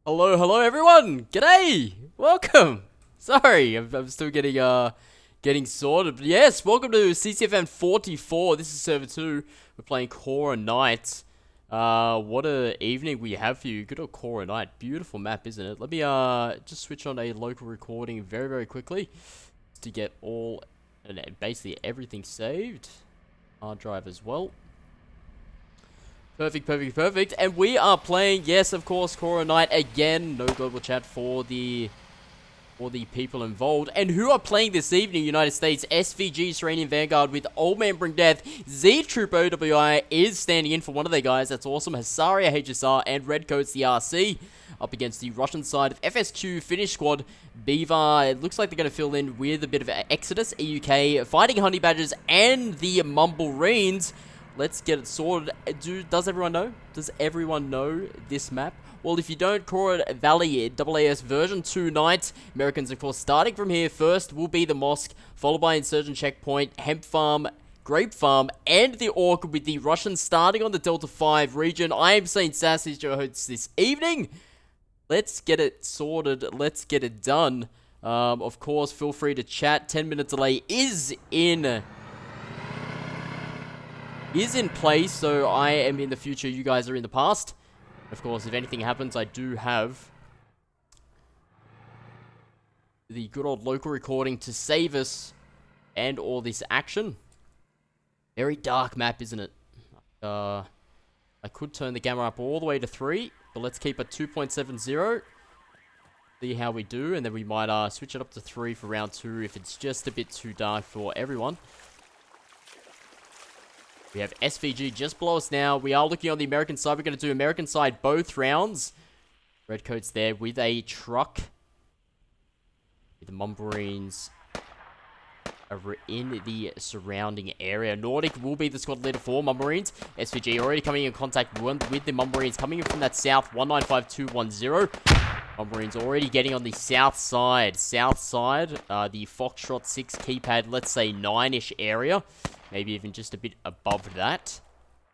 Hello everyone! G'day! Welcome! Sorry, I'm still getting sorted. But yes, welcome to CCFN 44. This is server 2. We're playing Core Knight. What a evening we have for you. Good old Core Knight. Beautiful map, isn't it? Let me just switch on a local recording very quickly to get all and basically everything saved. Hard drive as well. Perfect. And we are playing, yes, of course, Core Knight again. No global chat for the people involved. And who are playing this evening? United States, SVG, Serenian Vanguard with Old Man Bring Death. Z-Troop OWI is standing in for one of their guys. That's awesome. Hasaria HSR and Redcoats the RC up against the Russian side of FSQ Finnish squad. BVAR, it looks like they're going to fill in with a bit of Exodus, EUK, Fighting Honey Badgers, and the Mumblereens. Let's get it sorted. Does everyone know? Does everyone know this map? Well, if you don't, Core Valley AAS version 2 Knight. Americans, of course, starting from here. First will be the Mosque, followed by Insurgent Checkpoint, Hemp Farm, Grape Farm, and the Orchid, with the Russians starting on the Delta 5 region. I am saying Sasius, your host this evening. Let's get it sorted. Let's get it done. Of course, feel free to chat. 10-minute delay is in place, so I am in the future, you guys are in the past. Of course, if anything happens, I do have the good old local recording to save us and all this action. Very dark map, isn't it? I could turn the camera up all the way to 3, but let's keep it 2.70. See how we do, and then we might switch it up to 3 for round 2 if it's just a bit too dark for everyone. We have SVG just below us now. We are looking on the American side. We're going to do American side both rounds. Redcoats there with a truck. The Mumblereens are in the surrounding area. Nordic will be the squad leader for Mumblereens. SVG already coming in contact with the Mumblereens. Coming in from that south, 195210. Mumblereens already getting on the south side. The Foxtrot 6 keypad, let's say 9-ish area. Maybe even just a bit above that.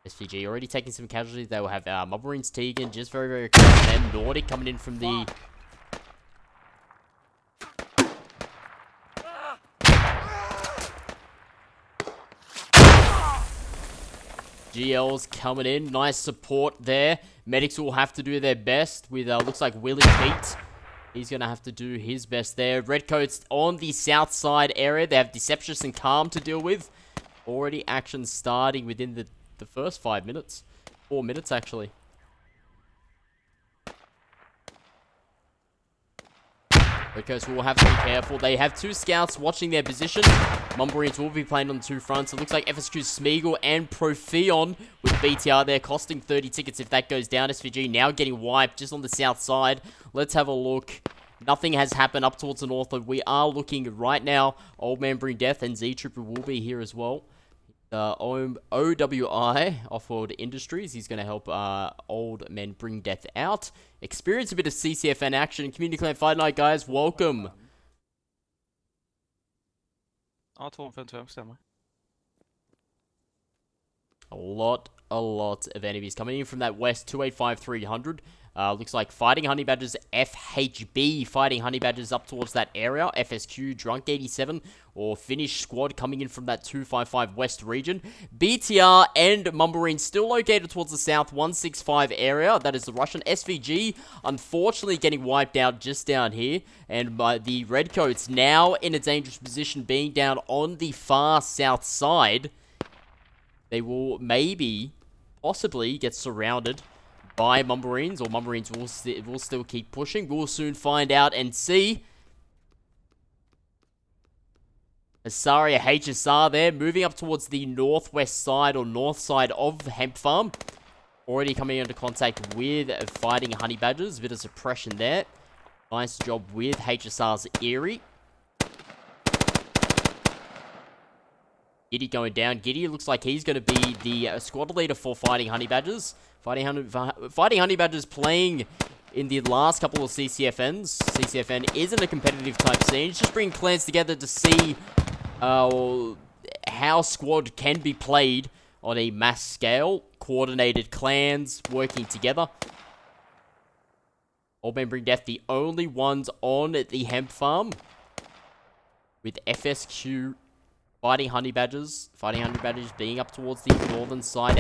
SVG already taking some casualties. They will have Mumblereens Tegan just very close. And then Nordic coming in from the... GL's coming in. Nice support there. Medics will have to do their best with, looks like Willie Pete. He's going to have to do his best there. Redcoats on the south side area. They have Deceptious and Calm to deal with. Already action starting within the first 5 minutes. 4 minutes, actually. Redcoats will have to be careful. They have 2 scouts watching their position. Mumblereens will be playing on 2 fronts. It looks like FSQ Smeagol and Protheon with BTR there, costing 30 tickets if that goes down. SVG now getting wiped just on the south side. Let's have a look. Nothing has happened up towards the north, but we are looking right now. Old Man Bring Death and Z-Trooper will be here as well. OWI, Off-World Industries, he's going to help Old Men Bring Death out. Experience a bit of CCFN action. Community Clan Fight Night, guys. Welcome. 252 stämmer. A lot of enemies coming in from that west, 285-300. Looks like Fighting Honey Badgers, FHB Fighting Honey Badgers up towards that area. FSQ, Drunk 87, or Finnish Squad coming in from that 255 West region. BTR and Mumbarine still located towards the south 165 area. That is the Russian. SVG, unfortunately, getting wiped out just down here. And the Redcoats now in a dangerous position, being down on the far south side. They will maybe, possibly, get surrounded by Mumbarines, or Mumbarines will still keep pushing. We'll soon find out and see. Asaria HSR there, moving up towards the northwest side, or north side of Hemp Farm. Already coming into contact with Fighting Honey Badgers. A bit of suppression there. Nice job with HSR's Eerie. Giddy going down. Giddy looks like he's going to be the squad leader for Fighting Honey Badgers. Fighting Honey Badgers playing in the last couple of CCFNs. CCFN isn't a competitive type scene. It's just bringing clans together to see how squad can be played on a mass scale. Coordinated clans working together. Old Man Bring Death, the only ones on the Hemp Farm. With FSQ, Fighting Honey Badgers being up towards the northern side.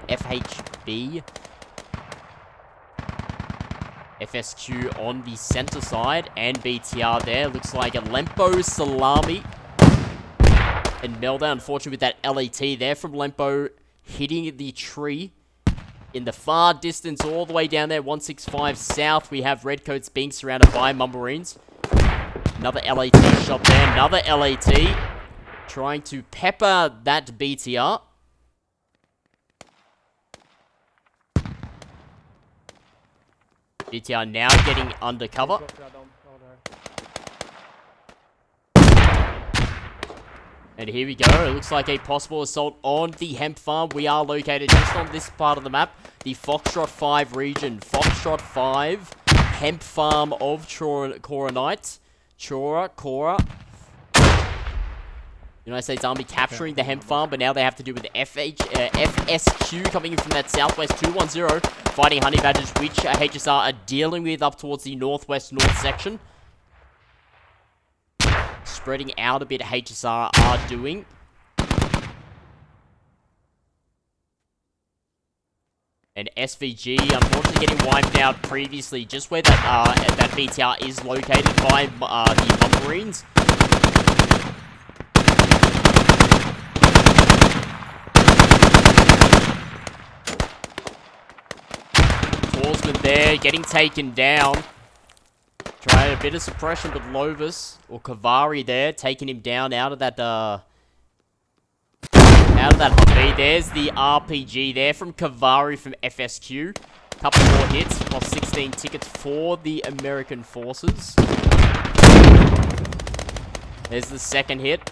FHB. FSQ on the center side. And BTR there. Looks like a Lempo, Salami, and Melda. Unfortunately with that LAT there from Lempo hitting the tree. In the far distance, all the way down there, 165 south, we have Redcoats being surrounded by Mumbarines. Another LAT shot there. Another LAT. Trying to pepper that BTR. BTR now getting undercover. And here we go. It looks like a possible assault on the Hemp Farm. We are located just on this part of the map. The Foxtrot 5 region. Foxtrot 5. Hemp Farm of Coronite. Cora. United States Army capturing the Hemp Farm, but now they have to do with the FSQ coming in from that southwest 210. Fighting Honey Badgers, which HSR are dealing with up towards the northwest north section. Spreading out a bit, HSR are doing. And SVG, unfortunately, getting wiped out previously, just where that BTR is located by the Mumbarines. Torsman there, getting taken down. Trying a bit of suppression, but Lovis, or Kavari there, taking him down out of that Humvee. There's the RPG there from Kavari from FSQ. Couple more hits, plus 16 tickets for the American forces. There's the second hit.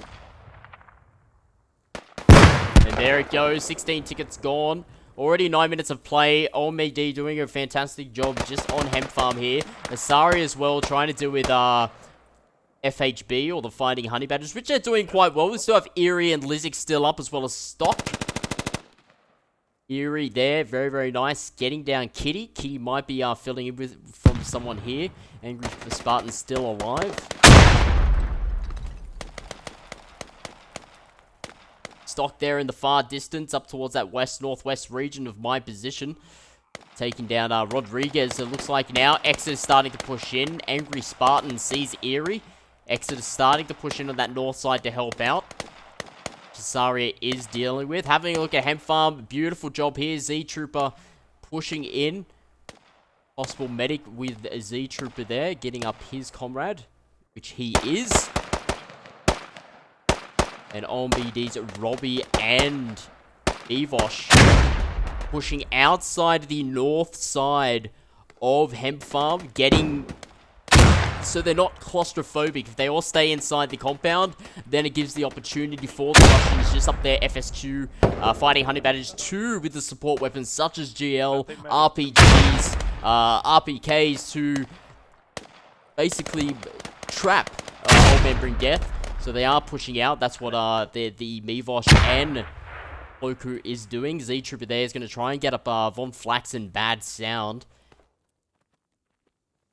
And there it goes, 16 tickets gone. Already 9 minutes of play. Omd doing a fantastic job just on Hemp Farm here. Asari as well, trying to deal with FHB, or the Fighting Honey Badgers, which are doing quite well. We still have Eerie and Lizik still up, as well as Stock. Eerie there, very, very nice. Getting down Kitty. Kitty might be filling in from someone here. Angry for Spartan still alive. Stock there in the far distance, up towards that west-northwest region of my position. Taking down Rodriguez, it looks like now. Exeter starting to push in. Angry Spartan sees Eerie. Exeter starting to push in on that north side to help out. Cesaria is dealing with. Having a look at Hemp Farm. Beautiful job here. Z-Trooper pushing in. Possible medic with Z-Trooper there. Getting up his comrade, which he is. And on BD's Robbie and Evosh pushing outside the north side of Hemp Farm, getting so they're not claustrophobic. If they all stay inside the compound, then it gives the opportunity for the Russians just up there. FSQ Fighting Honey Badgers 2 with the support weapons such as GL, RPGs, RPKs to basically trap Old Man Bring Death. So they are pushing out. That's what the Mevosh and Loku is doing. Z-Trooper there is going to try and get up Von Flax and Bad Sound.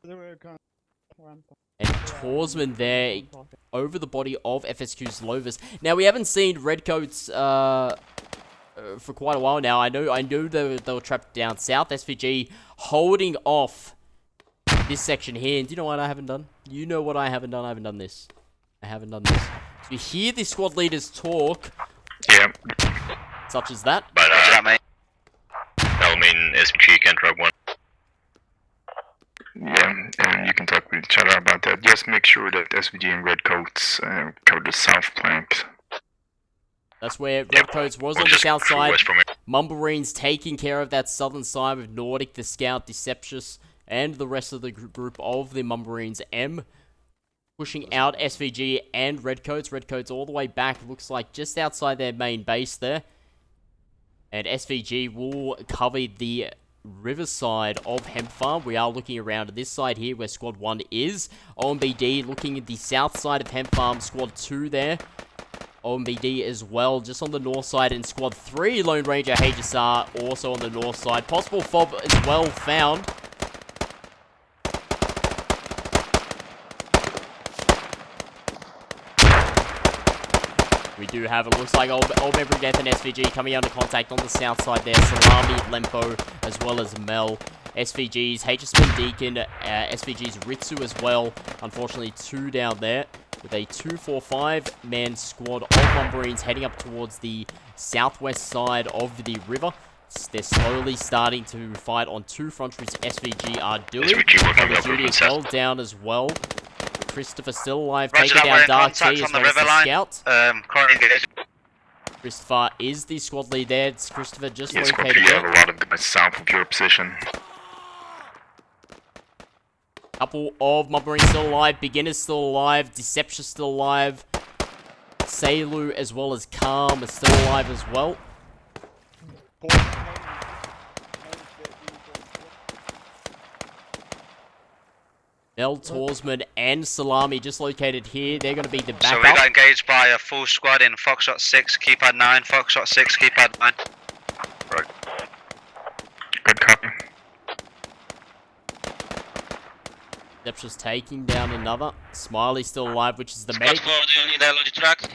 And Torsman there over the body of FSQ's Lovis. Now, we haven't seen Redcoats for quite a while now. I know they were trapped down south. SVG holding off this section here. And you know what I haven't done? You know what I haven't done? I haven't done this. I haven't done this. So you hear the squad leaders talk. Yeah. Such as that. But, that, mate? I mean, SVG can't drop one. Yeah, and you can talk with each other about that. Just make sure that SVG and Redcoats cover the south flank. That's where Redcoats was on the south side. Mumbarines taking care of that southern side with Nordic, the Scout, Deceptious, and the rest of the group of the Mumbarines M. Pushing out SVG and Redcoats. Redcoats all the way back, looks like just outside their main base there. And SVG will cover the riverside of Hemp Farm. We are looking around this side here where Squad 1 is. OMBD looking at the south side of Hemp Farm. Squad 2 there. OMBD as well, just on the north side. And Squad 3, Lone Ranger Haze also on the north side. Possible fob as well found. We do have, it looks like Old Memory Death and SVG coming under contact on the south side there. Salami, Lempo, as well as Mel. SVG's HSP Deacon, SVG's Ritsu as well. Unfortunately, 2 down there. With a 2-4-5-man squad of Mumbarines heading up towards the southwest side of the river. They're slowly starting to fight on 2 front routes. SVG are doing. Call of Duty as well, down as well. Christopher still alive, taking down Dark T as well as the Scout. Christopher is the squad lead there. It's Christopher just located there. You have a lot of guys south of your position. Couple of Mumbarines still alive, Beginners still alive, Deception still alive. Seilu as well as Calm is still alive as well. Mel, Torsman, and Salami just located here. They're going to be the backup. So we got engaged by a full squad in Foxtrot 6, keypad 9, Foxtrot 6, keypad 9. Right. Good copy. Deception's taking down another. Smiley still alive, which is the medic. Squad 4, do you need LOG tracks?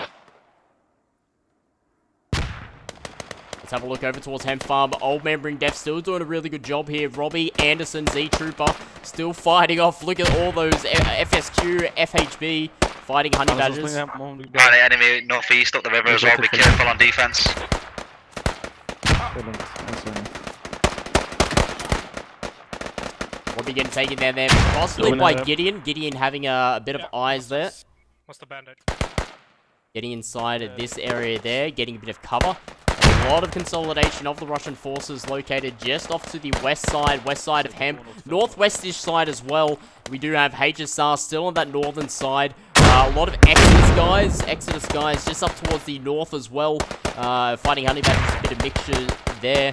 Let's have a look over towards Hemp Farm. Old Man Bring Death still doing a really good job here. Robbie Anderson, Z-Trooper, still fighting off. Look at all those FSQ, FHB, fighting Honey Badgers. Enemy northeast up the river as well, be careful on defense. Robbie getting taken down there, possibly by Gideon. Gideon having a bit of eyes there. What's the bandage? Getting inside of this area there, getting a bit of cover. A lot of consolidation of the Russian forces located just off to the west side of Hemp. Northwestish side as well. We do have HSR still on that northern side. A lot of Exodus guys just up towards the north as well. Fighting Honey Badgers, a bit of mixture there.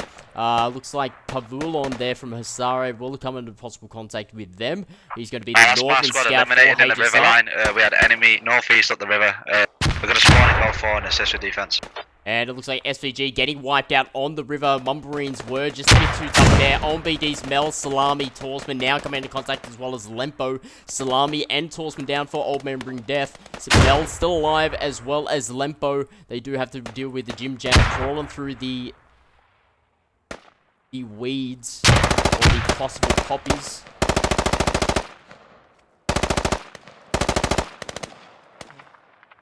Looks like Pavulon there from Hasare will come into possible contact with them. He's going to be the northern squad scout for eliminated in the river HSR. line. We had enemy northeast up the river. We're going to spawn in Gulf 4 and assist with defense. And it looks like SVG getting wiped out on the river. Mumbarines were just a bit too tough there. On BD's Mel, Salami, Torsman now coming into contact as well as Lempo. Salami and Torsman down for Old Man Bring Death. So Mel still alive as well as Lempo. They do have to deal with the Jim Jam crawling through the weeds or the possible poppies.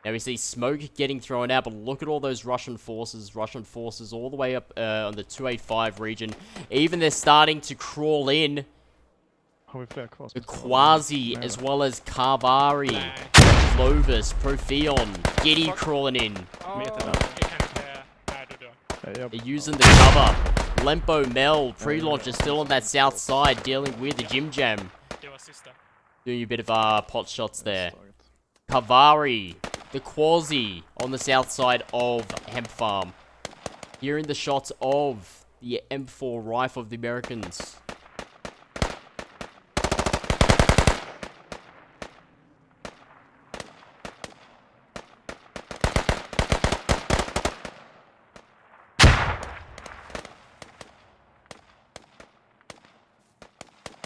Now we see smoke getting thrown out, but look at all those Russian forces all the way up on the 285 region. Even they're starting to crawl in. The Quasi, as well as Carvari, Clovis, Protheon, Giddy crawling in. They're using the cover. Lempo, Mel, pre-launch is still on that south side, dealing with the Jim Jam. Doing a bit of pot shots there. Carvari. The Quasi on the south side of Hemp Farm. Hearing the shots of the M4 rifle of the Americans.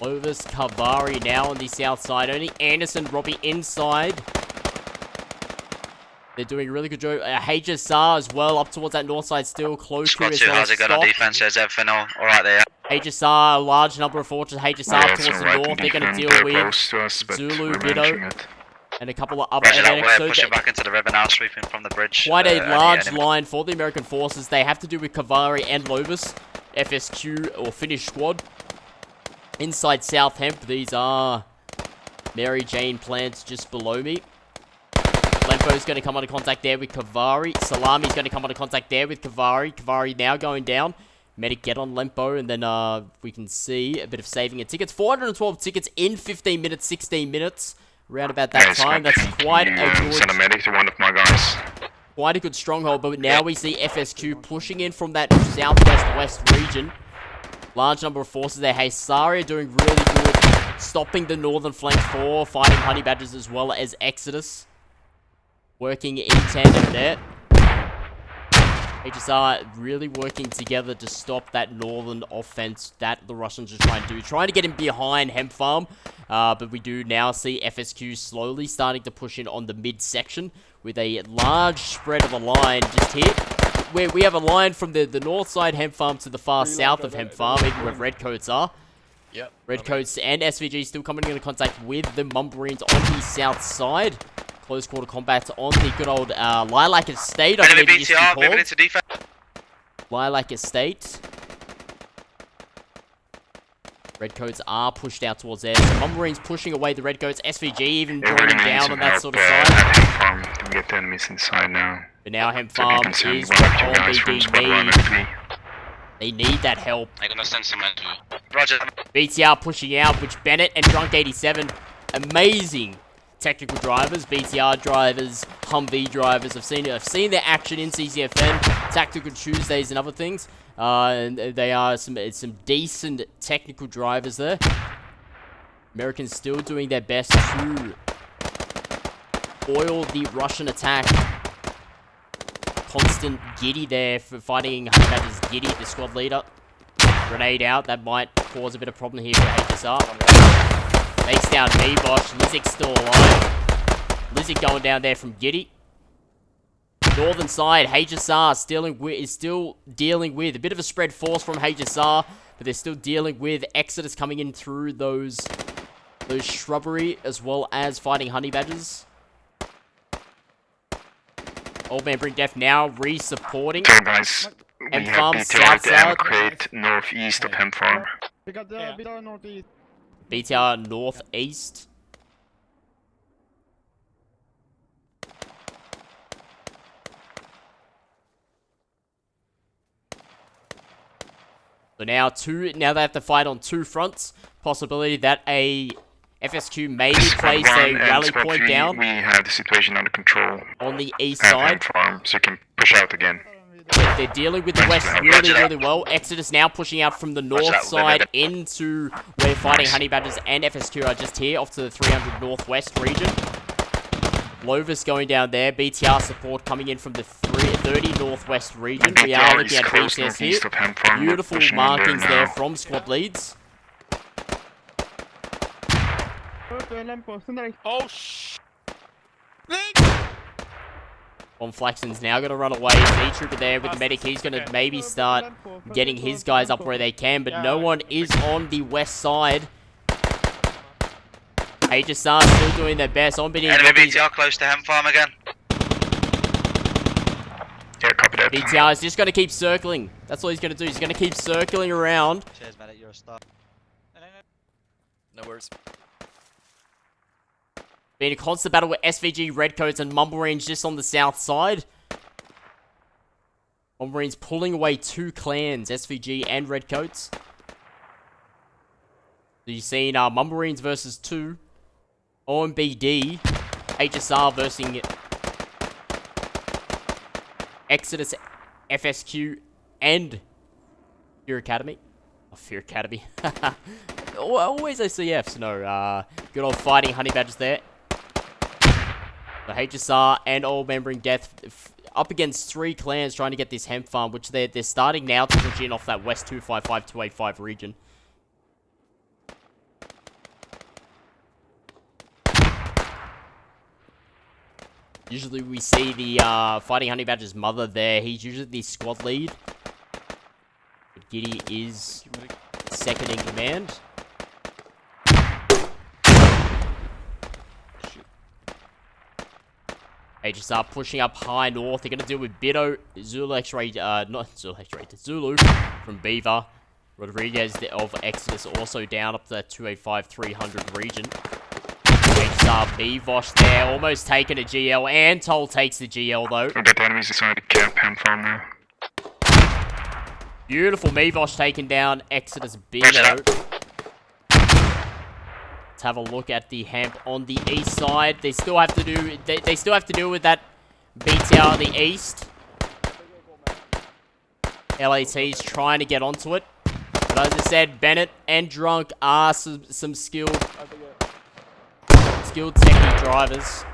Lovis, Kavari now on the south side. Only Anderson, Robbie inside. They're doing a really good job. HSR as well, up towards that north side still. Close Squad to 2, how's it going on defense? Is everything alright there? HSR, a large number of fortresses. HSR Yeah, towards the north. They're going to deal they're with close to us, but Zulu, we're Widow, managing it. and a couple of other Roger that, NX. we're So pushing back into the river now, sweeping from the bridge. quite a large enemy. line for the American forces. They have to do with Kavari and Lovis. FSQ, or Finnish squad. Inside South Hemp, these are Mary Jane plants just below me. Lempo's going to come under contact there with Kavari. Salami's going to come under contact there with Kavari. Kavari now going down. Medic get on Lempo, and then we can see a bit of saving of tickets. 412 tickets in 15 minutes, 16 minutes. Around about that time. That's quite a good... Send a medic to one of my guys. Quite a good stronghold, but now we see FSQ pushing in from that southwest-west region. Large number of forces there. Haze doing really good, stopping the northern flank for fighting Honey Badgers as well as Exodus. Working in tandem there. HSR really working together to stop that northern offense that the Russians are trying to do. Trying to get him behind Hemp Farm. But we do now see FSQ slowly starting to push in on the mid-section with a large spread of a line just here. Where we have a line from the north side Hemp Farm to the far south of Hemp Farm, even where Redcoats are. Yep. Redcoats and SVG still coming into contact with the Mumbarines on the south side. Close quarter combat on the good old Lilac Estate. I Enemy believe it used to be BTR, called. moving into defense. Lilac Estate. Redcoats are pushed out towards there. So Mumbarines pushing away the Redcoats. SVG even joining down on that sort of side. Farm to get the enemies inside now. But now Hemp So you Farm can send is one what of your guys from squad 1 OBD and 3. need. They need that help. I'm gonna send cement to you. Roger. BTR pushing out, which Bennett and Drunk 87, amazing technical drivers, BTR drivers, Humvee drivers. I've seen their action in CCFN, Tactical Tuesdays and other things. And they are some decent technical drivers there. Americans still doing their best to foil the Russian attack. Constant Giddy there for fighting Honey Badger's Giddy, the squad leader. Grenade out, that might cause a bit of problem here for HSR. Takes down Bosch. Lizik still alive. Lizik going down there from Giddy. Northern side, HSR is still dealing with a bit of a spread force from HSR, but they're still dealing with Exodus coming in through those shrubbery as well as fighting Honey Badgers. Old Man Bring Death now re-supporting. So guys, we Hemp have Farm, BTR south to side. crate northeast of Hemp Farm. BTR northeast. So now they have to fight on two fronts. Possibility that a FSQ maybe place a rally point down We have the situation under control on the east at side. Hemp Farm, so you can push out again. They're dealing with the west really well. Exodus now pushing out from the north side into where fighting Honey Badgers and FSQ are just here off to the 300 northwest region. Lovis going down there. BTR support coming in from the 30 northwest region. We are looking at BCS here. Beautiful markings there from squad leads. Oh, shh. Von Flaxen's now going to run away. Z-Trooper there with the medic. He's going to maybe start getting his guys up where they can, but no one is on the west side. HSR still doing their best. On Enemy BTR close to Hemp Farm again. Yeah, copy that. BTR is just going to keep circling. That's all he's going to do. He's going to keep circling around. Cheers, medic, you're a star. No worries. Being a constant battle with SVG, Redcoats, and Mumbarines just on the south side. Mumbarines pulling away two clans, SVG and Redcoats. So you've seen Mumbarines versus 2. OMBD, HSR versus Exodus, FSQ, and Fear Academy. Oh, Fear Academy. Always ACFs, no. Good old fighting Honey Badgers there. The HSR and Old Man Bring Death up against 3 clans trying to get this hemp farm, which they're starting now to push in off that West 255-285 region. Usually we see the Fighting Honey Badger's mother there. He's usually the squad lead. But Giddy is second in command. They just are pushing up high north. They're going to deal with Bido, Zulu X-Ray, not Zulu X-Ray, Zulu from BVAR. Rodriguez of Exodus also down up to that 285-300 region. HSR BVOsh there, almost taking a GL. Antol takes the GL though. We got enemies inside the camp, hand farm now. Beautiful Mevosh taking down Exodus Bido. Let's have a look at the hemp on the east side. They still have to do. They still have to deal with that BTR on the east. LAT's trying to get onto it, but as I said, Bennett and Drunk are some skilled techie drivers.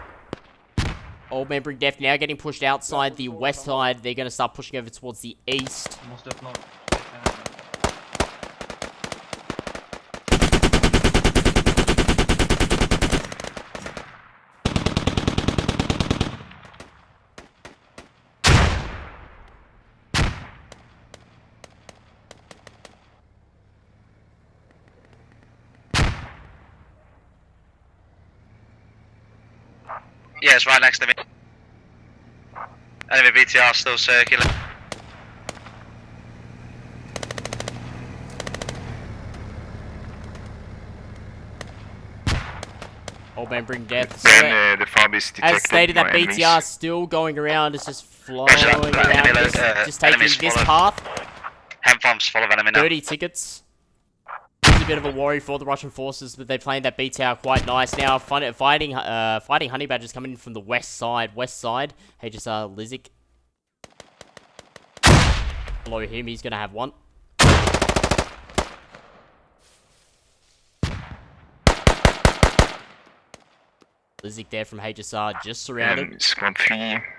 Old Man Bring Death now getting pushed outside the west side. They're going to start pushing over towards the east. Yeah, it's right next to me. Enemy BTR still circular. Old Man Bring Death. Then the fob is detected. As stated, that by BTR enemies. still going around. It's just flowing around. Just taking this path. Hemp farm's full of enemy now. 30 tickets. It's a bit of a worry for the Russian forces, but they're playing that BTR quite nice now. Fighting Honey Badgers coming in from the west side. Hey, just Lizik. Below him, he's gonna have one. Lizik there from HSR, just surrounded. Squad 3,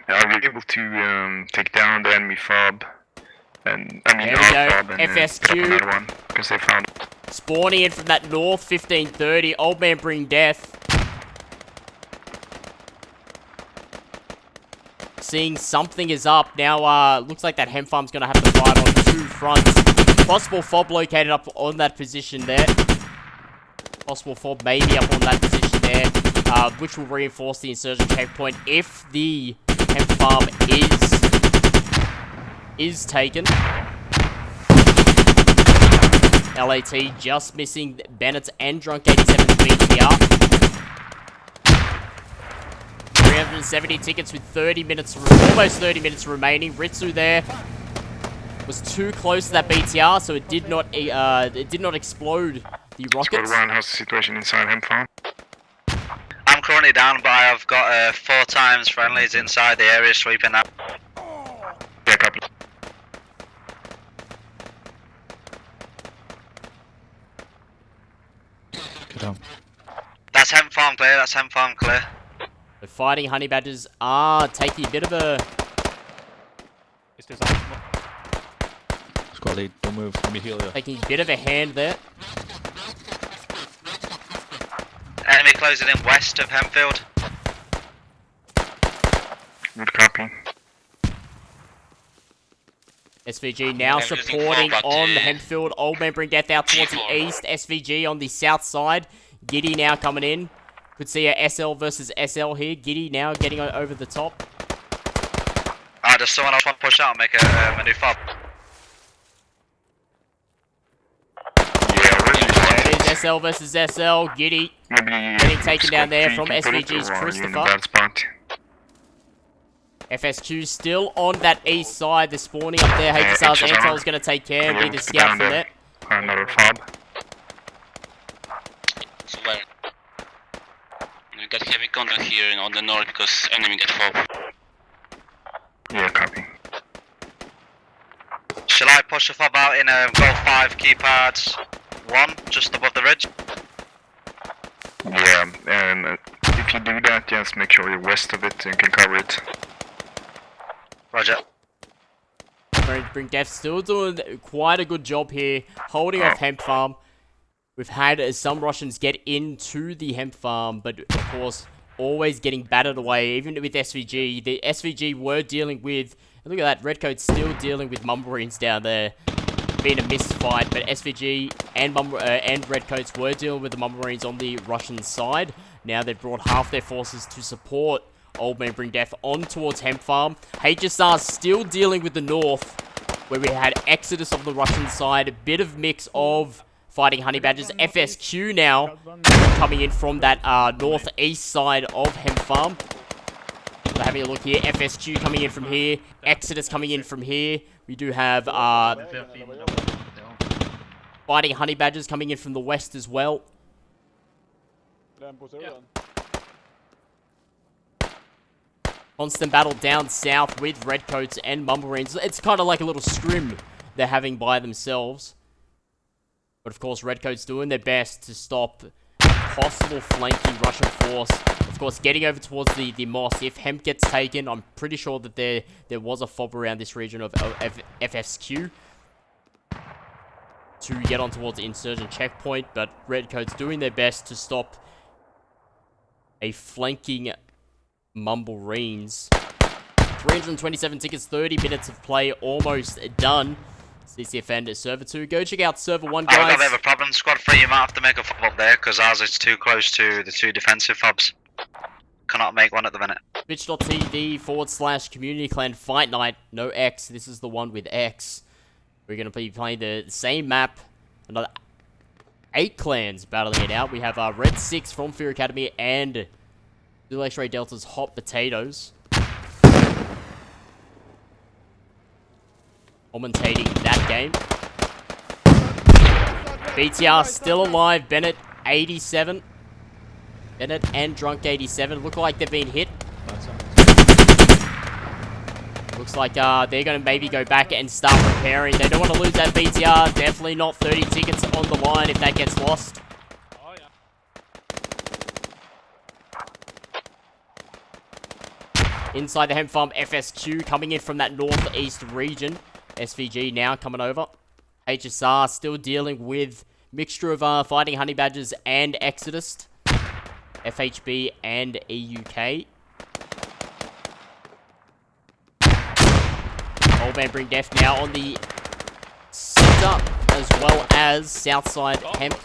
are we able to take down the enemy fob? And I mean There we our go. fob and FSQ. pick up another one, because they found it. Spawning in from that north, 1530. Old Man Bring Death. Seeing something is up. Now, looks like that hemp farm's going to have to fight on two fronts. Possible fob located up on that position there. Possible fob maybe up on that position there, which will reinforce the insurgent checkpoint if the hemp farm is taken. LAT just missing Bennett's and Drunk 87's BTR. 370 tickets with 30 minutes, almost 30 minutes remaining. Ritsu there was too close to that BTR, so it did not explode the rockets. Squad 1, how's the situation inside hemp farm? I'm currently down, but I've got 4 times friendlies inside the area sweeping now. Yeah, copy. That's hemp farm clear, The Fighting Honey Badgers are taking a bit of a... Squad lead, don't move, let me heal you. Taking a bit of a hand there. Enemy closing in west of Hempfield. Good copy. SVG now supporting on the Hempfield. Old Man Bring Death out towards the east. SVG on the south side. Giddy now coming in. Could see a SL versus SL here. Giddy now getting over the top. Does someone else want to push out and make a new fob? Yeah, where's There it is, SL versus SL. Giddy maybe getting taken squad down there 3 from can put it, SVG's or are you in a Christopher. bad spot? FSQ still on that east side. They're spawning up there. HSR's HSR. Antel's going to take care and be the scout from there. Another fob. So well, we got heavy contact here on the north because enemy get fob. Yeah, copy. Shall I push the fob out in Golf 5 keypads 1, just above the ridge? Yeah, and if you do that, just make sure you're west of it and can cover it. Roger. Bring Death still doing quite a good job here, holding off Hemp Farm. We've had some Russians get into the Hemp Farm, but of course, always getting battered away, even with SVG. The SVG were dealing with, look at that, Redcoat's still dealing with Mummarines down there. Been a missed fight, but SVG and Redcoats were dealing with the Mummarines on the Russian side. Now they've brought half their forces to support Old Man Bring Death on towards Hemp Farm. HSR still dealing with the north, where we had exodus of the Russian side, a bit of mix of fighting honey badgers. FSQ now coming in from that northeast side of Hemp Farm. So having a look here, FSQ coming in from here, Exodus coming in from here. We do have fighting honey badgers coming in from the west as well. Constant battle down south with Redcoats and Mummarines. It's kind of like a little scrim they're having by themselves. But of course, Redcoats doing their best to stop possible flanking Russian force. Of course, getting over towards the Moss. If Hemp gets taken, I'm pretty sure that there was a fob around this region of FSQ to get on towards the insurgent checkpoint. But Redcoats doing their best to stop a flanking Mummarines. 327 tickets, 30 minutes of play almost done. CCFN server 2. Go check out server 1, guys. I've got a bit of a problem. Squad 3, you might have to make a fob up there because ours is too close to the 2 defensive fobs. Cannot make one at the minute. Twitch.tv/community clan fight night. No X. This is the one with X. We're going to be playing the same map. Another 8 clans battling it out. We have Red 6 from Fear Academy and Zulu X-Ray Delta's Hot Potatoes. Commentating that game. BTR still alive. Bennett 87. Bennett and Drunk 87 look like they've been hit. Looks like they're going to maybe go back and start repairing. They don't want to lose that BTR. Definitely not 30 tickets on the line if that gets lost. Oh, yeah. Inside the Hemp Farm, FSQ coming in from that northeast region. SVG now coming over. HSR still dealing with mixture of fighting honey badgers and Exodus. FHB and EUK. Old Man Bring Death now on the center as well as Southside Hemp.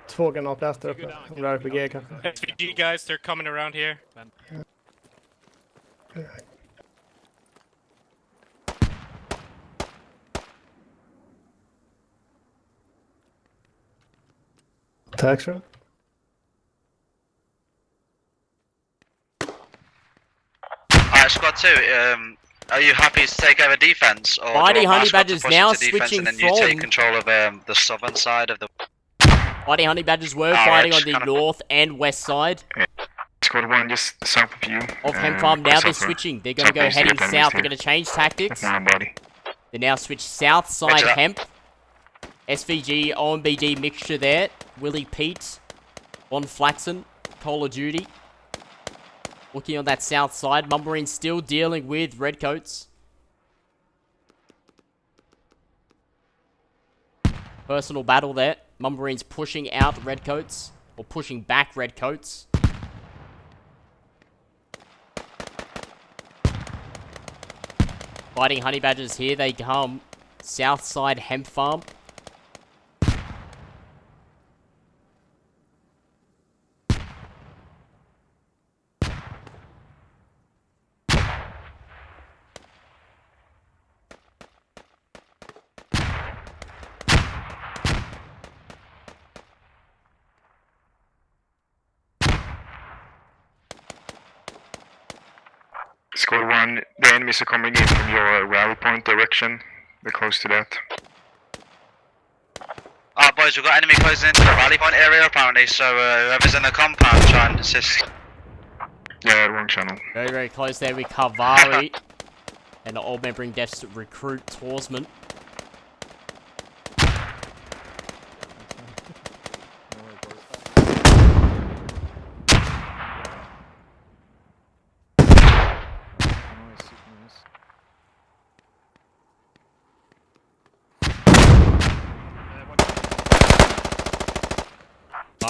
Tvågen upp där uppe. De där RPG kanske. SVG guys, they're coming around here. Tack så. Alright, squad 2, are you happy to take over defense? Or Fighting do I want my honey squad to badgers push now into defense switching and then you take from- control of the southern side of the... Fighting honey badgers were Alright, fighting on the kinda- north and west side Squad 1 just south of you. of Hemp Farm. Now they're south of- switching. They're going to go southeast heading of them, south. is They're going to change tactics. That's my body. They now switch south side Roger that. Hemp. SVG, OMBD mixture there. Willie Pete, Von Flaxen, Call of Duty. Looking on that south side. Mummarine still dealing with Redcoats. Personal battle there. Mummarines pushing out Redcoats. Or pushing back Redcoats. Fighting honey badgers, here they come. Southside Hemp Farm. Squad 1, the enemies are coming in from your rally point direction. They're close to that. Alright boys, we've got enemy closing into the rally point area apparently, so whoever's in the compound try and assist. Yeah, wrong channel. Very, very close there with Carvari. And the Old Man Bring Death's recruit, Torsman.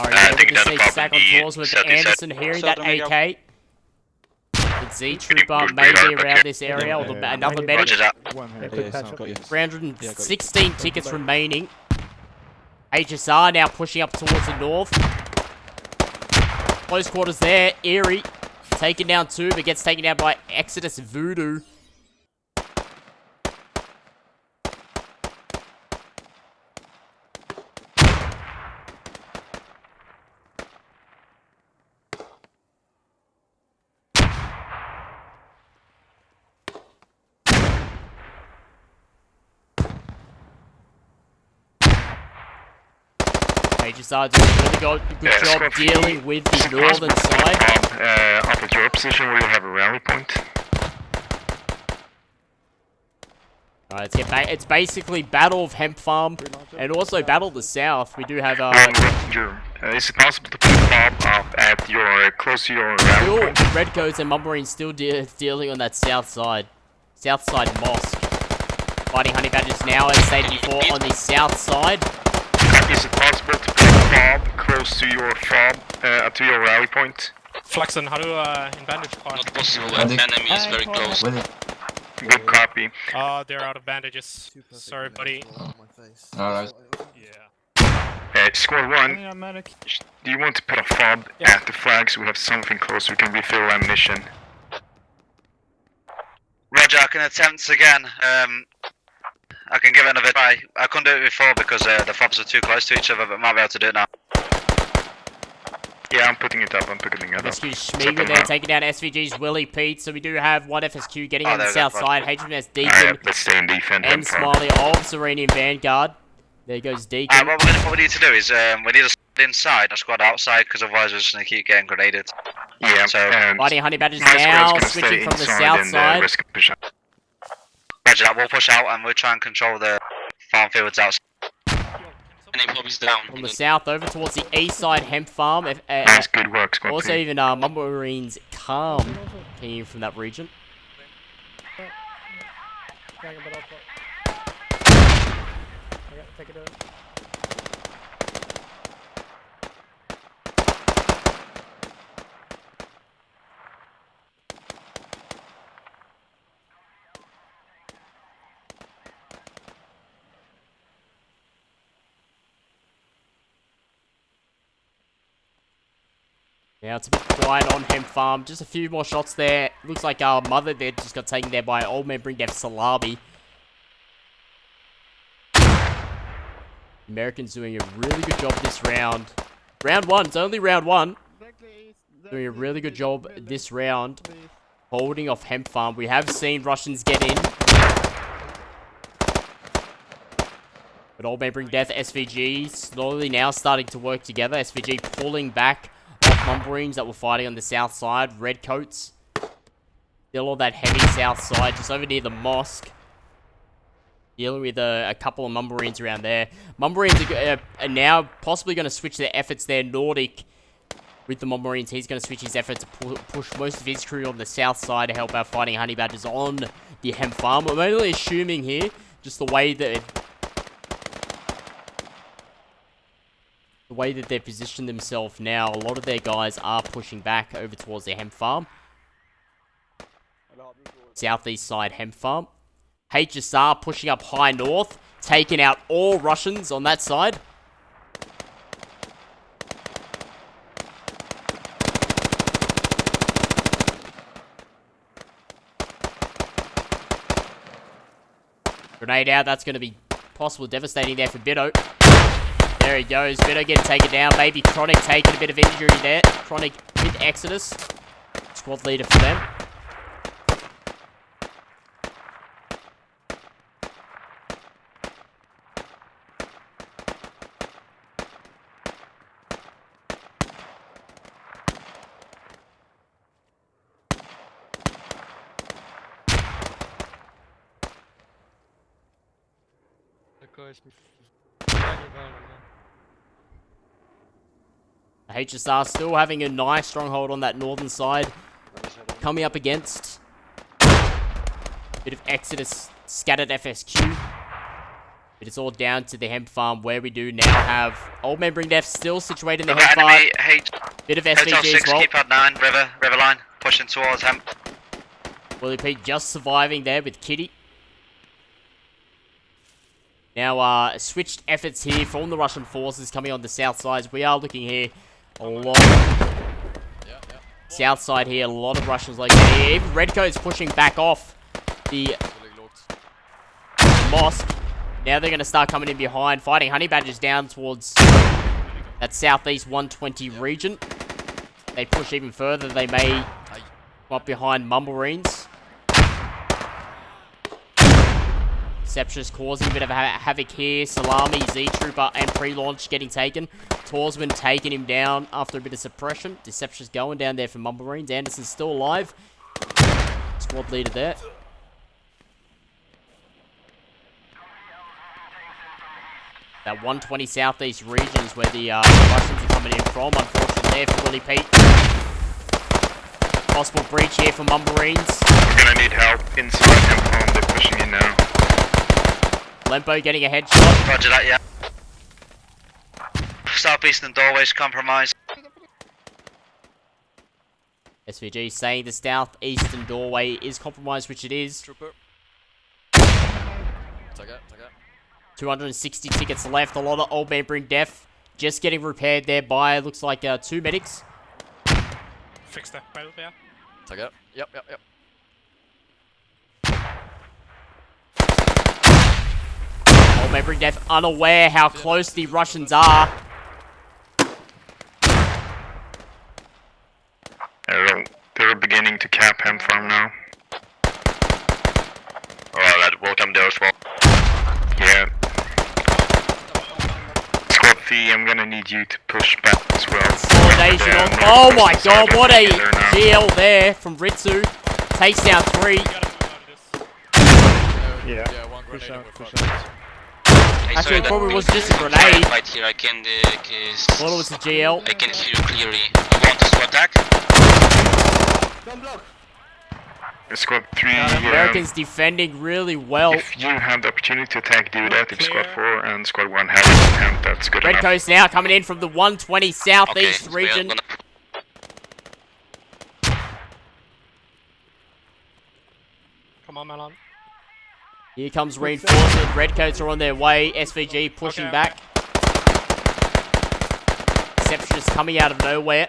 Murray I able think to that's stay probably stack on the tours with set Anderson hearing that Southern Miguel. AK. The Z Trooper good may be radar, around okay. this area, or another Roger medic. that. Yeah, quick patch up. 316 tickets remaining. HSR now pushing up towards the north. Close quarters there. Erie taken down 2, but gets taken down by Exodus Voodoo. HSR doing a really good job Squad dealing with the northern side. Up at your position where you have a rally point. Alright, let's get back. It's basically Battle of Hemp Farm and also Battle of the South. We do have Is it possible to put a fob up at your close to your rally still point? Redcoats and Mummarines still dealing on that south side mosque. Fighting honey badgers now, as stated before, on the south side. Is it possible to put a fob close to your to your rally point? Flaxon, how do in bandage part? Not possible, enemy is very close. Good copy. They're out of bandages. Sorry, buddy. Alright. Yeah. Squad 1, do you want to put a fob at the flag so we have something close we can refill ammunition? Roger, I can attempt again. I can give it another try. I couldn't do it before because the fobs were too close to each other, but I might be able to do it now. Yeah, I'm putting it up. FSQ Schmiegel there taking down SVG's Willie Pete. So we do have one FSQ getting on the south side. HMS Deacon Alright, let's stay in defense. and Smiley of Serenian Vanguard. There goes Deacon. What we're gonna probably need to do is we need a squad inside, a squad outside, because otherwise we're just gonna keep getting grenaded. Yeah, So, Fighting honey badgers my now, squad's gonna switching stay from the inside south and, side. risk a push up. Roger that, we'll push out and we'll try and control the farm fields outside. Enemy pop is down. From the south over towards the east side hemp farm. Nice, good work, squad Also 3. even Mummarines Calm came from that region. Take it out. Now it's a bit quiet on Hemp Farm. Just a few more shots there. Looks like our mother there just got taken there by Old Man Bring Death Salabi. Americans doing a really good job this round. Round 1. It's only round 1. Doing a really good job this round. Holding off Hemp Farm. We have seen Russians get in. But Old Man Bring Death, SVG, slowly now starting to work together. SVG pulling back off Mummarines that were fighting on the south side. Redcoats. Still on that heavy south side, just over near the mosque. Dealing with a couple of Mummarines around there. Mummarines are now possibly going to switch their efforts there. Nordic with the Mummarines. He's going to switch his efforts to push most of his crew on the south side to help out fighting honey badgers on the Hemp Farm. I'm only assuming here, just the way that they've positioned themselves now, a lot of their guys are pushing back over towards their Hemp Farm. Southeast side Hemp Farm. HSR pushing up high north, taking out all Russians on that side. Grenade out, that's going to be possibly devastating there for Biddo. There he goes, Biddo getting taken down. Maybe Chronic taking a bit of injury there. Chronic with Exodus. Squad leader for them. HSR still having a nice stronghold on that northern side. Coming up against bit of Exodus scattered FSQ. It is all down to the hemp farm where we do now have Old Man Bring Death still situated in the Another hemp farm. enemy, H, Bit of Hotel SVG 6, as well. keypad 9, river line, pushing towards hemp. Willie Pete just surviving there with Kitty. Now, switched efforts here from the Russian forces coming on the south side. We are looking here a lot. South side here, a lot of Russians located here. Even Redcoat's pushing back off the mosque. Now they're going to start coming in behind, fighting Honey Badgers down towards that southeast 120 region. They push even further, they may come up behind Mumblerines. Sasius causing a bit of havoc here. Salami, Z-Trooper, and pre-launch getting taken. Torsman taking him down after a bit of suppression. Deception's going down there for Mumblerines. Anderson's still alive. Squad leader there. That 120 southeast region is where the Russians are coming in from. Unfortunately there for Willie Pete. Possible breach here for Mumblerines. We're gonna need help inside hemp farm. They're pushing in now. Lempo getting a headshot. Roger that, yeah. Southeastern doorways compromised. SVG saying the southeastern doorway is compromised, which it is. Trooper. Take out. 260 tickets left. A lot of Old Man Bring Death just getting repaired there by, looks like, 2 medics. Fix the battle there. Take out. Yep. Old Man Bring Death unaware how close the Russians are. They're beginning to cap hemp farm now. Alright, welcome there as well. Yeah. Squad V, I'm gonna need you to push back as well. Consolidation on. Oh my god, what a GL there from Ritsu. Takes down 3. You gotta move out of this. Yeah. One Push grenade out, in push front. out. Actually, it probably was just a grenade. Right here, I can Thought it was a GL. I can hear you clearly. You want us to attack? Squad 3, Americans defending really well. if you have the opportunity to attack, do that. If Squad 4 and Squad 1 have an attempt, that's good Red enough. Coast now coming in from the 120 southeast we are region. gonna- Come on, Melon. Here comes reinforcement. Redcoats are on their way. SVG pushing Okay, back. Deception is coming out of nowhere.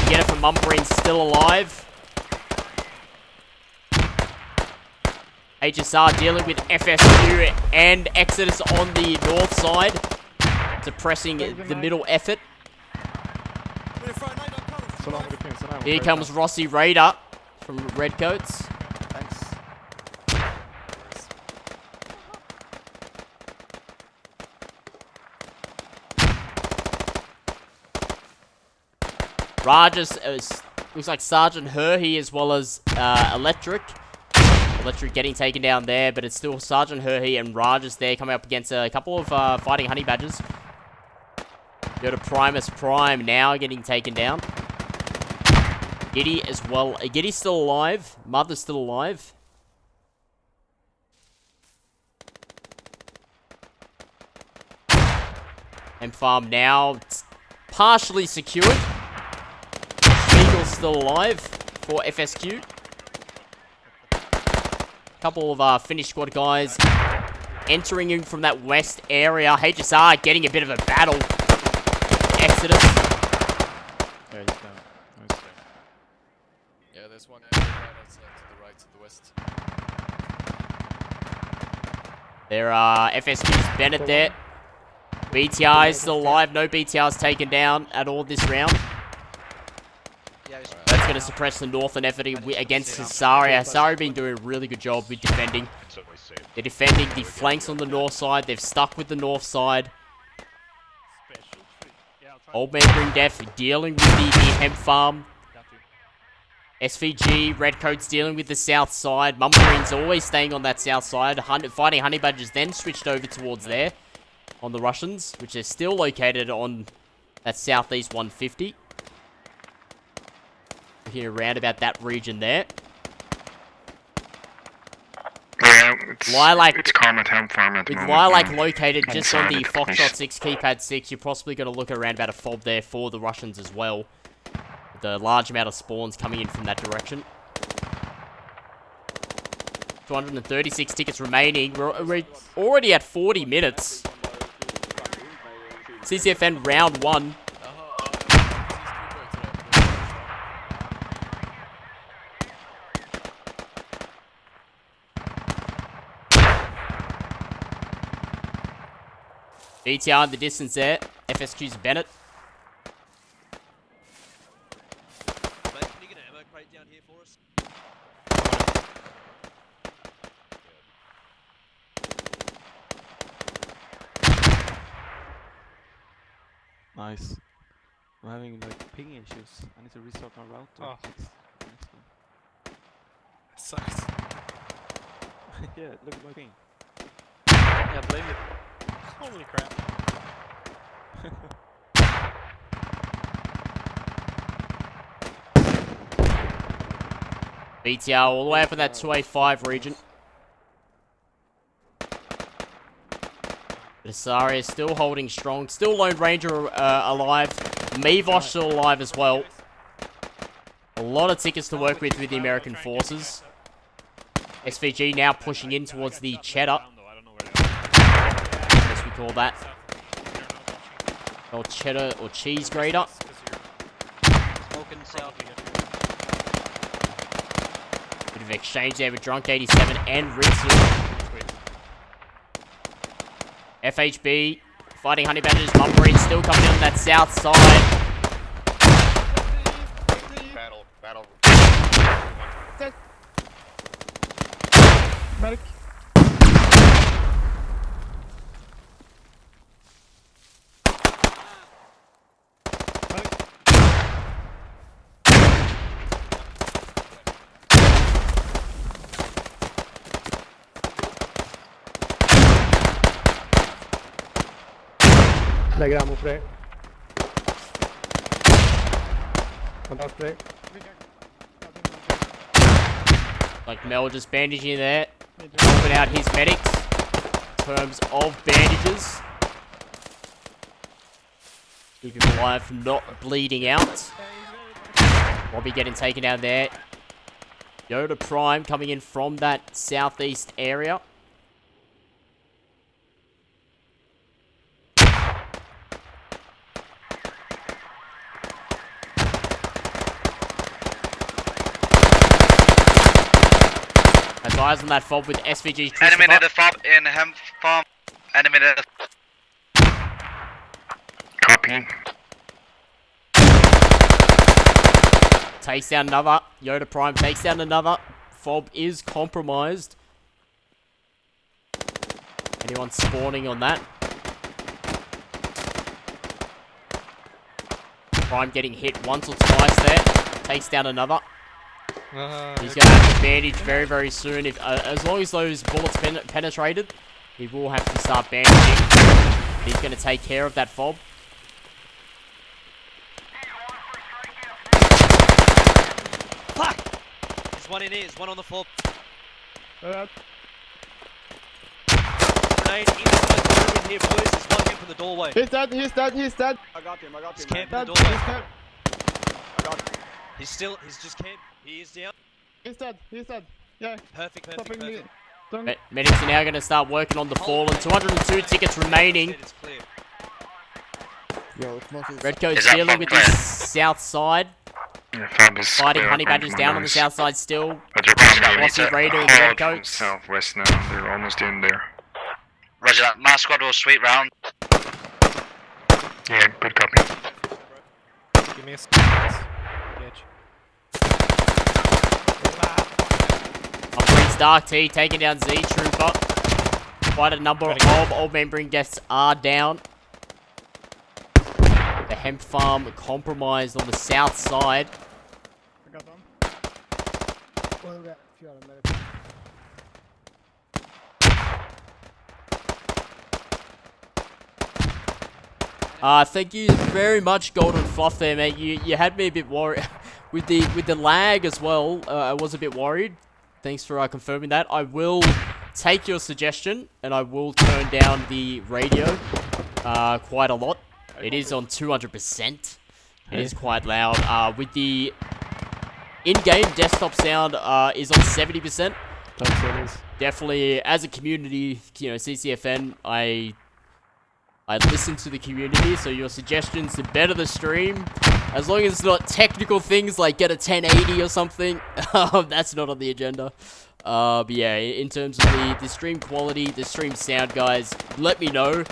Get it from Mumblerine still alive. HSR dealing with FSQ and Exodus on the north side. Suppressing the middle effort. Here comes Rossi Raider from Redcoats. Rajas looks like Sergeant Herhey as well as Electric. Electric getting taken down there, but it's still Sergeant Herhey and Rajas there coming up against a couple of fighting Honey Badgers. Go to Primus Prime now getting taken down. Giddy as well. Giddy's still alive. Mother's still alive. And farm now partially secured. Eagle's still alive for FSQ. Couple of Finnish squad guys entering in from that west area. HSR getting a bit of a battle. Exodus. Yeah, there's one that's to the right, to the west. There are FSQ's Bennett there. BTR is still alive. No BTRs taken down at all this round. That's going to suppress the northern effort against Hasari. Hasari been doing a really good job with defending. They're defending the flanks on the north side. They've stuck with the north side. Old Man Bring Death dealing with the hemp farm. SVG, Redcoats dealing with the south side. Mumblerines always staying on that south side. Fighting Honey Badgers then switched over towards there on the Russians, which is still located on that southeast 150. Looking around about that region there. Yeah, It's Lilac- it's calm at hemp farm at the With moment. Lilac now. located just on the Inside it, Foxtrot please. 6 keypad 6, you're possibly going to look around about a fob there for the Russians as well. With a large amount of spawns coming in from that direction. 236 tickets remaining. We're already at 40 minutes. CCFN round 1. BTR in the distance there. FSQ's Bennett. Mate, can you get an ammo crate down here for us? Nice. I'm having like ping issues. I need to restart my router. Oh. Next one. It sucks. Yeah, look at my ping. Yeah, blame it. Holy crap. BTR all the way up in that 285 region. Asaria still holding strong. Still Lone Ranger alive. Mevosh still alive as well. A lot of tickets to work with the American forces. SVG now pushing in towards the cheddar. As we call that. Or cheddar or cheese grater. Smoking south. Bit of exchange there with Drunk 87 and Ritsu. FHB fighting Honey Badgers. Lumberine still coming in on that south side. Battle. Medic. Lägger ammo på dig. Kontakt på dig. Like Mel just bandaging there. Helping out his medics. In terms of bandages. Keep him alive from not bleeding out. Robbie getting taken down there. Yoda Prime coming in from that southeast area. Has eyes on that fob with SVG Christopher. Enemy near the fob in hemp farm. Enemy near the Copy. Takes down another. Yoda Prime takes down another. Fob is compromised. Anyone spawning on that? Prime getting hit once or twice there. Takes down another. He's going to have to bandage very, very soon. If as long as those bullets penetrated, he will have to start bandaging. He's going to take care of that fob. Fuck! There's one in here, there's one on the floor. Grenade in here, boys. There's one in from the doorway. He's dead. I got him. He's camped in the doorway. He's just camped. He is down. He's dead. Yeah. Perfect. Medics are now going to start working on the fallen. 202 tickets remaining. It's clear. Redcoat's Is that dealing fob with clear? the south side. Yeah, fob is Fighting clear Honey from Badgers down on the numbers. south side still. But they're probably Bossy Raider and hauled Redcoats. from southwest now. They're almost in there. Roger that. My squad will sweep round. Yeah, good copy. Give me a bitch. Upgrades Dark T taking down Z Trooper. Quite a number of old membering deaths are down. The hemp farm compromised on the south side. I got them. Thank you very much, Golden Fluff there, mate. You had me a bit worried with the lag as well. I was a bit worried. Thanks for confirming that. I will take your suggestion, and I will turn down the radio quite a lot. It is on 200%. It is quite loud. With the in-game desktop sound is on 70%. That's what it is. Definitely, as a community, you know, CCFN, I listen to the community, so your suggestions to better the stream, as long as it's not technical things like get a 1080 or something, that's not on the agenda. But yeah, in terms of the stream quality, the stream sound, guys, let me know.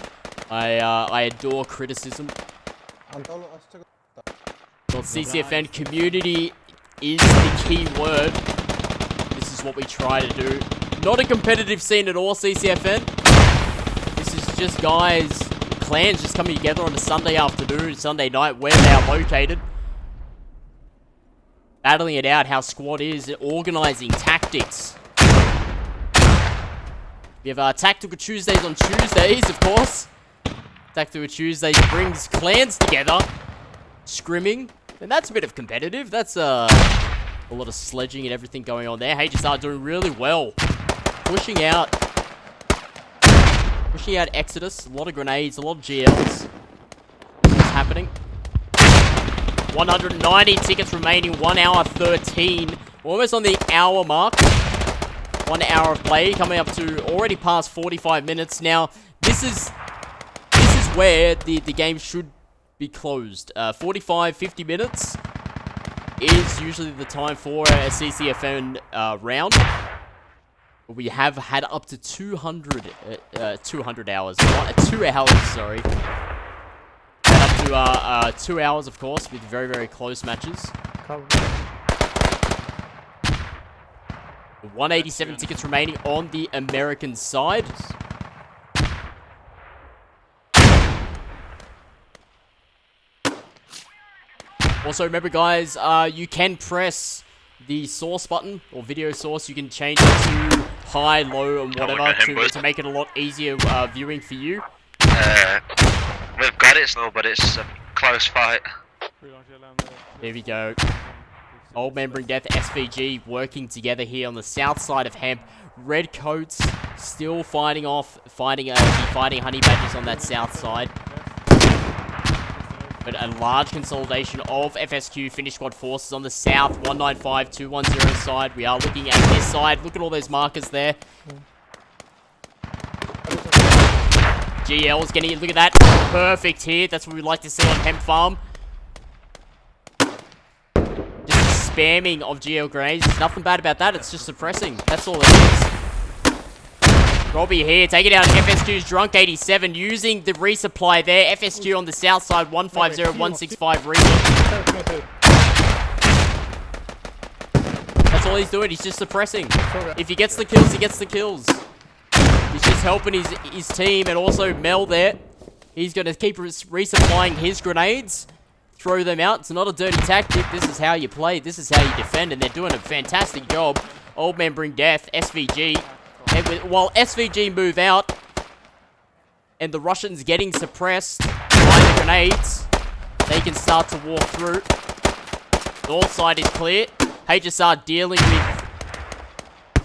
I adore criticism. Well, CCFN community is the key word. This is what we try to do. Not a competitive scene at all, CCFN. This is just guys, clans just coming together on a Sunday afternoon, Sunday night, where they are located. Battling it out how squad is, organizing tactics. We have Tactical Tuesdays on Tuesdays, of course. Tactical Tuesdays brings clans together. Scrimming. And that's a bit of competitive. That's a lot of sledging and everything going on there. Haze are doing really well. Pushing out Exodus. A lot of grenades, a lot of GLs. What's happening? 190 tickets remaining. 1 hour 13. We're almost on the hour mark. 1 hour of play. Coming up to already past 45 minutes. Now, this is where the game should be closed. 45, 50 minutes is usually the time for a CCFN round. We have had up to 200 hours. 2 hours, sorry. And up to 2 hours, of course, with very, very close matches. 187 tickets remaining on the American side. Also, remember, guys, you can press the source button or video source. You can change it to high, low, and whatever to make it a lot easier viewing for you. We've got it still, but it's a close fight. There we go. Old Man Bring Death, SVG working together here on the south side of Hemp. Redcoats still fighting honey badgers on that south side. But a large consolidation of FSQ Finish Squad forces on the south 195 210 side. We are looking at this side. Look at all those markers there. GL's getting it. Look at that. Perfect hit. That's what we like to see on Hemp Farm. Just spamming of GL grenades. There's nothing bad about that. It's just suppressing. That's all it is. Robbie here, taking out FSQ's Drunk 87, using the resupply there. FSQ on the south side, 150, 165 resupply. That's all he's doing, he's just suppressing. If he gets the kills, he gets the kills. He's just helping his team, and also Mel there. He's going to keep resupplying his grenades. Throw them out. It's not a dirty tactic. This is how you play. This is how you defend, and they're doing a fantastic job. Old Man Bring Death, SVG. And while SVG move out, and the Russians getting suppressed by the grenades, they can start to walk through. North side is clear. HSR dealing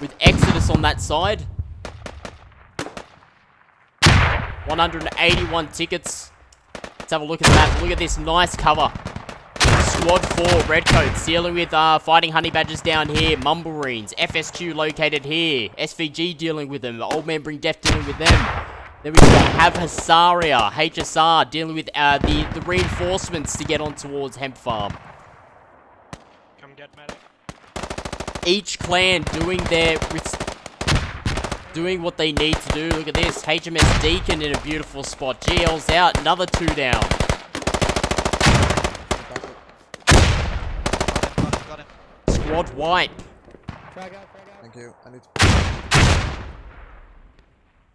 with Exodus on that side. 181 tickets. Let's have a look at that. Look at this nice cover. Squad 4, Redcoats, dealing with fighting honey badgers down here. Mumblerines, FSQ located here. SVG dealing with them. Old Man Bring Death dealing with them. Then we have Hasaria, HSR, dealing with the reinforcements to get on towards Hemp Farm. Come get medic. Each clan doing what they need to do. Look at this. HMS Deacon in a beautiful spot. GL's out. Another 2 down. Squad wipe. Thank you. I need to...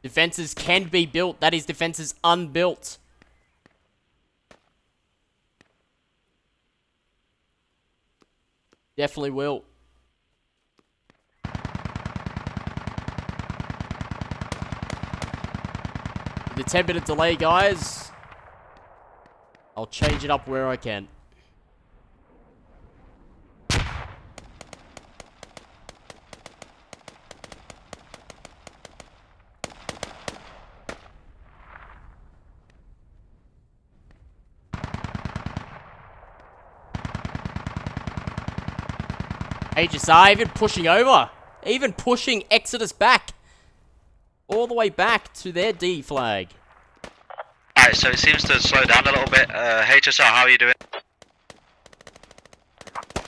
Defenses can be built. That is defenses unbuilt. Definitely will. The 10-minute delay, guys. I'll change it up where I can. HSR even pushing over. Even pushing Exodus back. All the way back to their D flag. Alright, so it seems to slow down a little bit. HSR, how are you doing?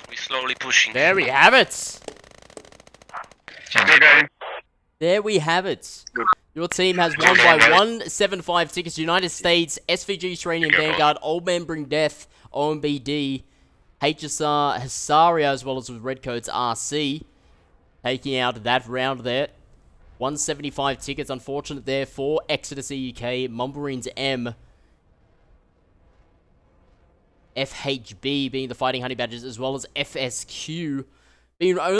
We're slowly pushing. There we have it. Okay. There we have it. Your team has won by 175 tickets. United States, SVG, Serenian Vanguard, Old Man Bring Death, OMBD, HSR, Hasaria, as well as with Redcoats RC. Taking out that round there. 175 tickets, unfortunate there for Exodus EUK, Mumbarines M, FHB being the Fighting Honey Badgers, as well as FSQ being only